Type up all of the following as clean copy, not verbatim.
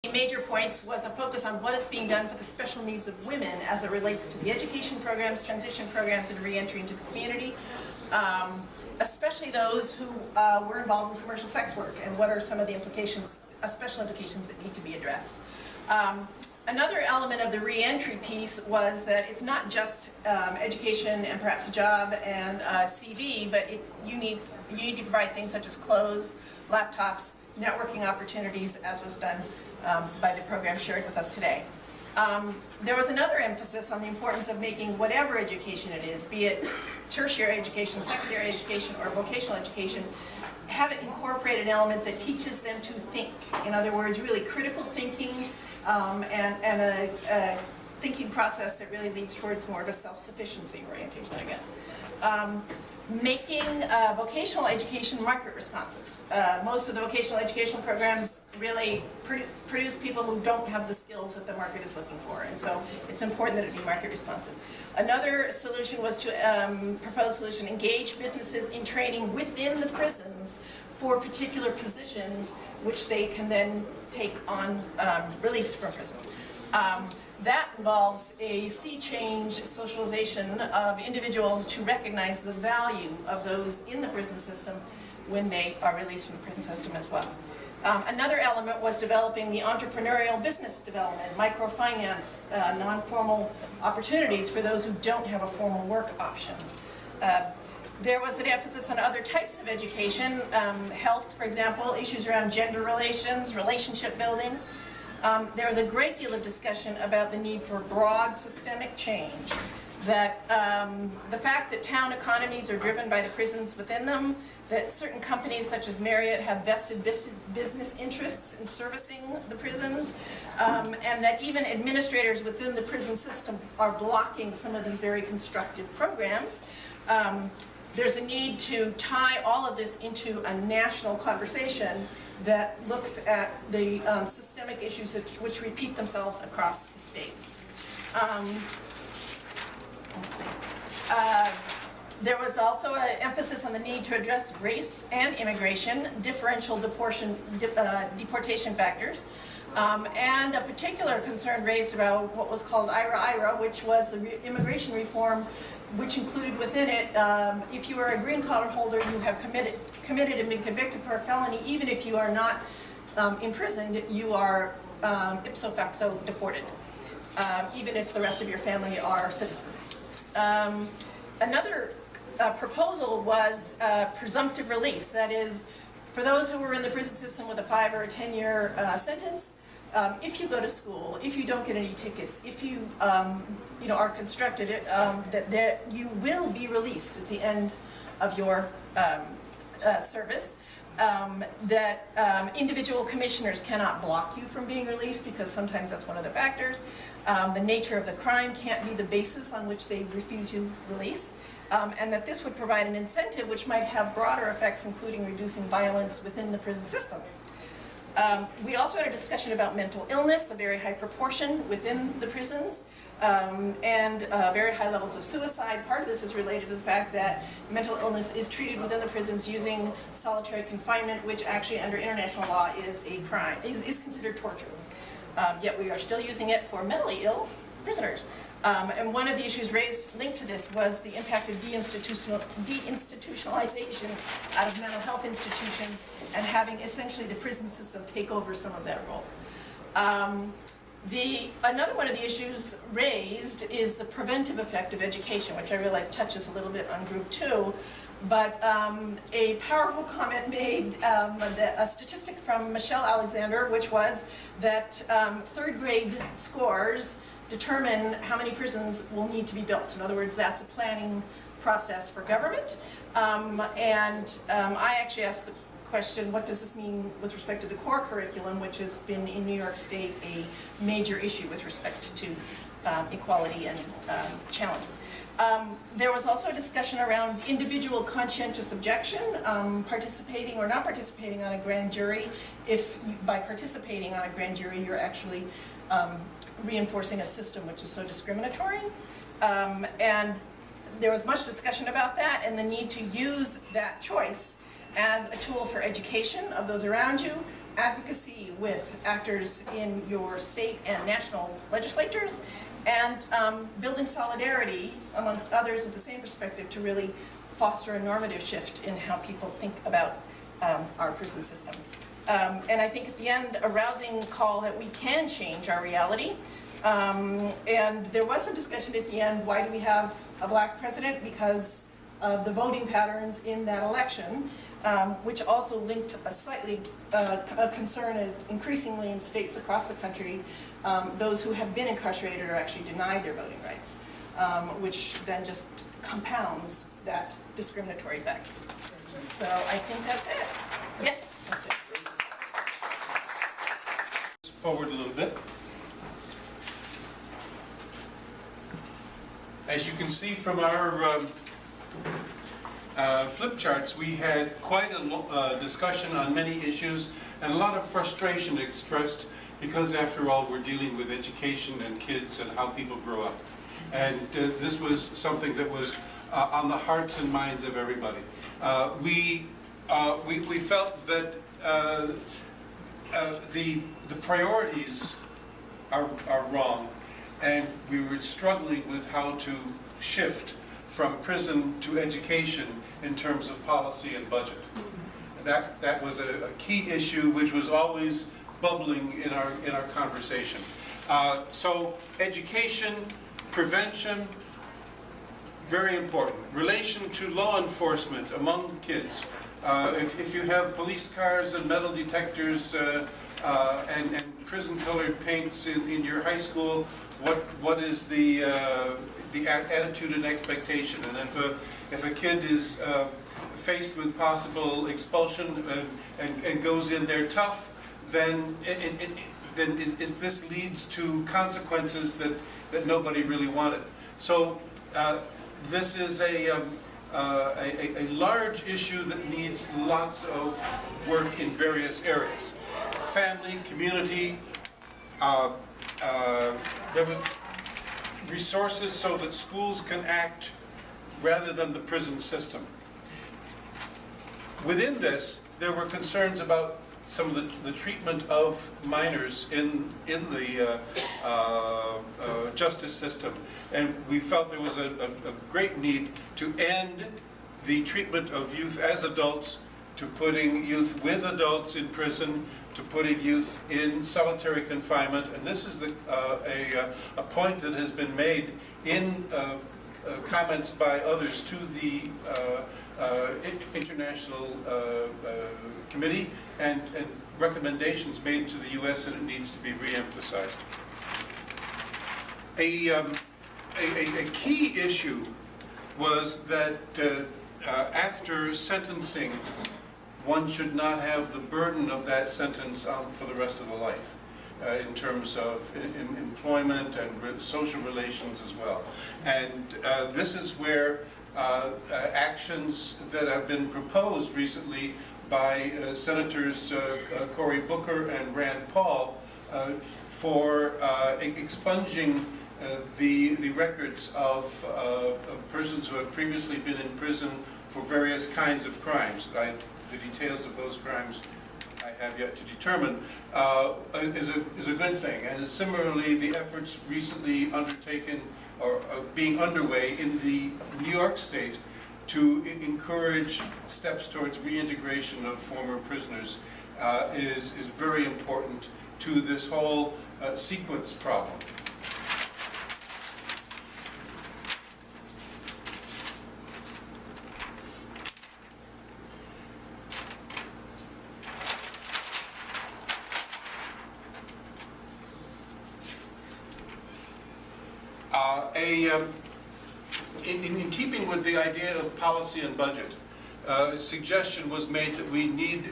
Major points was a focus on what is being done for the special needs of women as it relates to the education programs, transition programs, and re-entry into the community, especially those who were involved in commercial sex work, and what are some of the implications, special implications that need to be addressed. Another element of the re-entry piece was that it's not just education and perhaps a job and a CV, but you need to provide things such as clothes, laptops, networking opportunities, as was done by the program shared with us today. There was another emphasis on the importance of making whatever education it is, be it tertiary education, secondary education, or vocational education, have it incorporate an element that teaches them to think. In other words, really critical thinking and a thinking process that really leads towards more of a self-sufficiency orientation again. Making vocational education market responsive. Most of the vocational education programs really produce people who don't have the skills that the market is looking for, and so it's important that it be market responsive. Another solution was to propose a solution, engage businesses in training within the prisons for particular positions which they can then take on release from prison. That involves a sea change socialization of individuals to recognize the value of those in the prison system when they are released from the prison system as well. Another element was developing the entrepreneurial business development, microfinance, non-formal opportunities for those who don't have a formal work option. There was an emphasis on other types of education, health, for example, issues around gender relations, relationship building. There was a great deal of discussion about the need for broad systemic change, that the fact that town economies are driven by the prisons within them, that certain companies such as Marriott have vested business interests in servicing the prisons, and that even administrators within the prison system are blocking some of these very constructive programs. There's a need to tie all of this into a national conversation that looks at the systemic issues which repeat themselves across the states. Let's see. There was also an emphasis on the need to address race and immigration, differential deportation factors, and a particular concern raised about what was called IRA, which was the immigration reform, which included within it, if you are a green card holder, you have committed and been convicted for a felony, even if you are not imprisoned, you are ipso facto deported, even if the rest of your family are citizens. Another proposal was presumptive release. That is, for those who were in the prison system with a 5 or a 10-year sentence, if you go to school, if you don't get any tickets, if you are constructed, that you will be released at the end of your service. That individual commissioners cannot block you from being released, because sometimes that's one of the factors. The nature of the crime can't be the basis on which they refuse you release. And that this would provide an incentive which might have broader effects, including reducing violence within the prison system. We also had a discussion about mental illness, a very high proportion within the prisons, and very high levels of suicide. Part of this is related to the fact that mental illness is treated within the prisons using solitary confinement, which actually under international law is a crime, is considered torture. Yet we are still using it for mentally ill prisoners. And one of the issues raised linked to this was the impact of deinstitutionalization out of mental health institutions and having essentially the prison system take over some of that role. Another one of the issues raised is the preventive effect of education, which I realize touches a little bit on group 2. But a powerful comment made, a statistic from Michelle Alexander, which was that third grade scores determine how many prisons will need to be built. In other words, that's a planning process for government. I actually asked the question, what does this mean with respect to the core curriculum, which has been in New York State a major issue with respect to equality and challenge. There was also a discussion around individual conscientious objection, participating or not participating on a grand jury. If by participating on a grand jury, you're actually reinforcing a system which is so discriminatory. And there was much discussion about that and the need to use that choice as a tool for education of those around you, advocacy with actors in your state and national legislatures, and building solidarity amongst others with the same perspective to really foster a normative shift in how people think about our prison system. And I think at the end, a rousing call that we can change our reality. And there was some discussion at the end, why do we have a black president? Because of the voting patterns in that election, which also linked a slightly a concern increasingly in states across the country. Those who have been incarcerated are actually denied their voting rights, which then just compounds that discriminatory effect. So I think that's it. Yes, that's it. Forward a little bit. As you can see from our flip charts, we had quite a discussion on many issues and a lot of frustration expressed because, after all, we're dealing with education and kids and how people grow up. And this was something that was on the hearts and minds of everybody. We felt that the priorities are wrong, and we were struggling with how to shift from prison to education in terms of policy and budget. That was a key issue which was always bubbling in our conversation. So education, prevention, very important. Relation to law enforcement among kids. If you have police cars and metal detectors and prison-colored paints in your high school, what is the attitude and expectation? And if a kid is faced with possible expulsion and goes in there tough, then this leads to consequences that nobody really wanted. So this is a large issue that needs lots of work in various areas. Family, community, there were resources so that schools can act rather than the prison system. Within this, there were concerns about some of the treatment of minors in the justice system. And we felt there was a great need to end the treatment of youth as adults, to putting youth with adults in prison, to putting youth in solitary confinement. And this is a point that has been made in comments by others to the international committee and recommendations made to the U.S., and it needs to be re-emphasized. A key issue was that after sentencing, one should not have the burden of that sentence for the rest of the life, in terms of employment and social relations as well. And this is where actions that have been proposed recently by Senators Cory Booker and Rand Paul for expunging the records of persons who have previously been in prison for various kinds of crimes. The details of those crimes I have yet to determine, is a good thing. And similarly, the efforts recently undertaken or being underway in the New York State to encourage steps towards reintegration of former prisoners is very important to this whole sequence problem. In keeping with the idea of policy and budget, a suggestion was made that we need,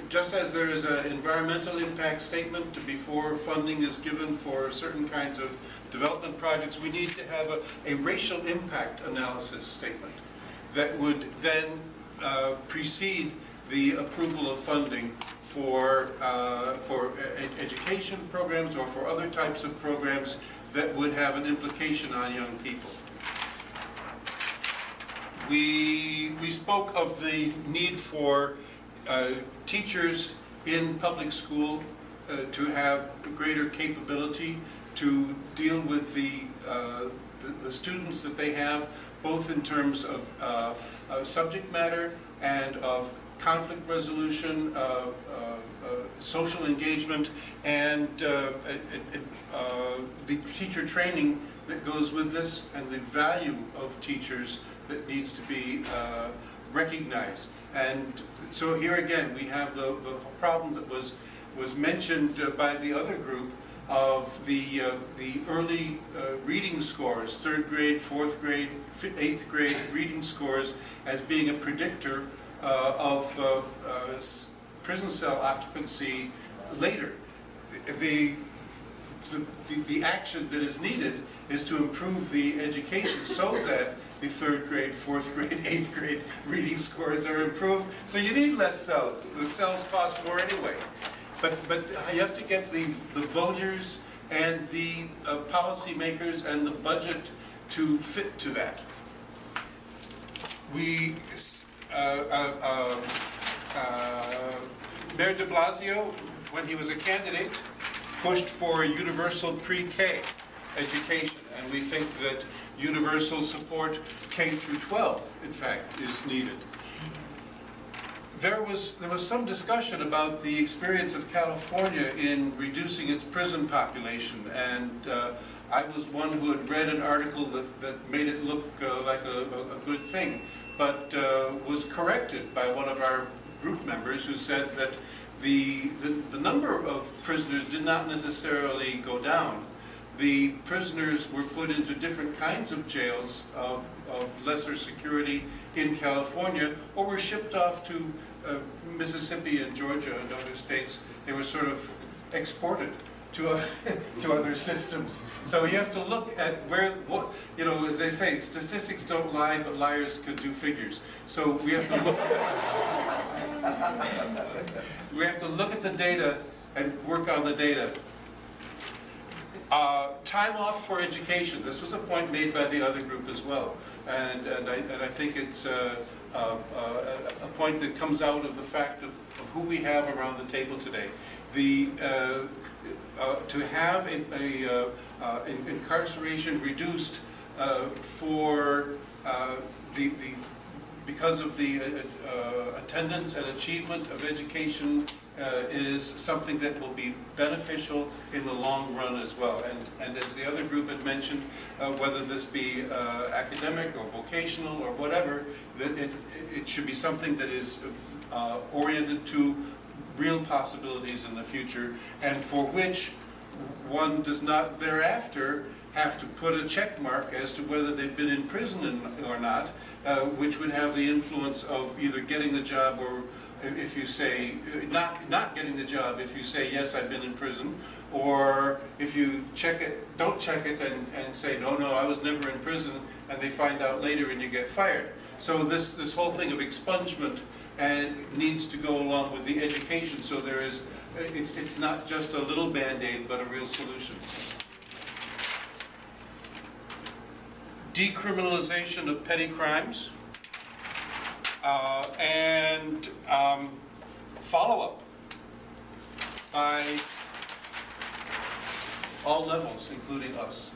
just as there is an environmental impact statement before funding is given for certain kinds of development projects, we need to have a racial impact analysis statement that would then precede the approval of funding for education programs or for other types of programs that would have an implication on young people. We spoke of the need for teachers in public school to have greater capability to deal with the students that they have, both in terms of subject matter and of conflict resolution, social engagement, and the teacher training that goes with this, and the value of teachers that needs to be recognized. And so here again, we have the problem that was mentioned by the other group of the early reading scores, 3rd grade, 4th grade, 8th grade reading scores, as being a predictor of prison cell occupancy later. The action that is needed is to improve the education so that the 3rd grade, 4th grade, 8th grade reading scores are improved. So you need less cells. The cells cost more anyway. But you have to get the voters and the policymakers and the budget to fit to that. Mayor de Blasio, when he was a candidate, pushed for universal pre-K education, and we think that universal support K through 12, in fact, is needed. There was some discussion about the experience of California in reducing its prison population, and I was one who had read an article that made it look like a good thing, but was corrected by one of our group members who said that the number of prisoners did not necessarily go down. The prisoners were put into different kinds of jails of lesser security in California, or were shipped off to Mississippi and Georgia and other states. They were sort of exported to other systems. So you have to look at as they say, statistics don't lie, but liars could do figures. So we have to look at the data and work on the data. Time off for education. This was a point made by the other group as well, and I think it's a point that comes out of the fact of who we have around the table today. To have incarceration reduced because of the attendance and achievement of education is something that will be beneficial in the long run as well. And as the other group had mentioned, whether this be academic or vocational or whatever, that it should be something that is oriented to real possibilities in the future, and for which one does not thereafter have to put a check mark as to whether they've been in prison or not, which would have the influence of either getting the job, or if you say not getting the job if you say yes, I've been in prison, or if you don't check it and say no, I was never in prison, and they find out later and you get fired. So this whole thing of expungement needs to go along with the education, so it's not just a little band-aid but a real solution. Decriminalization of petty crimes, and follow-up by all levels, including us.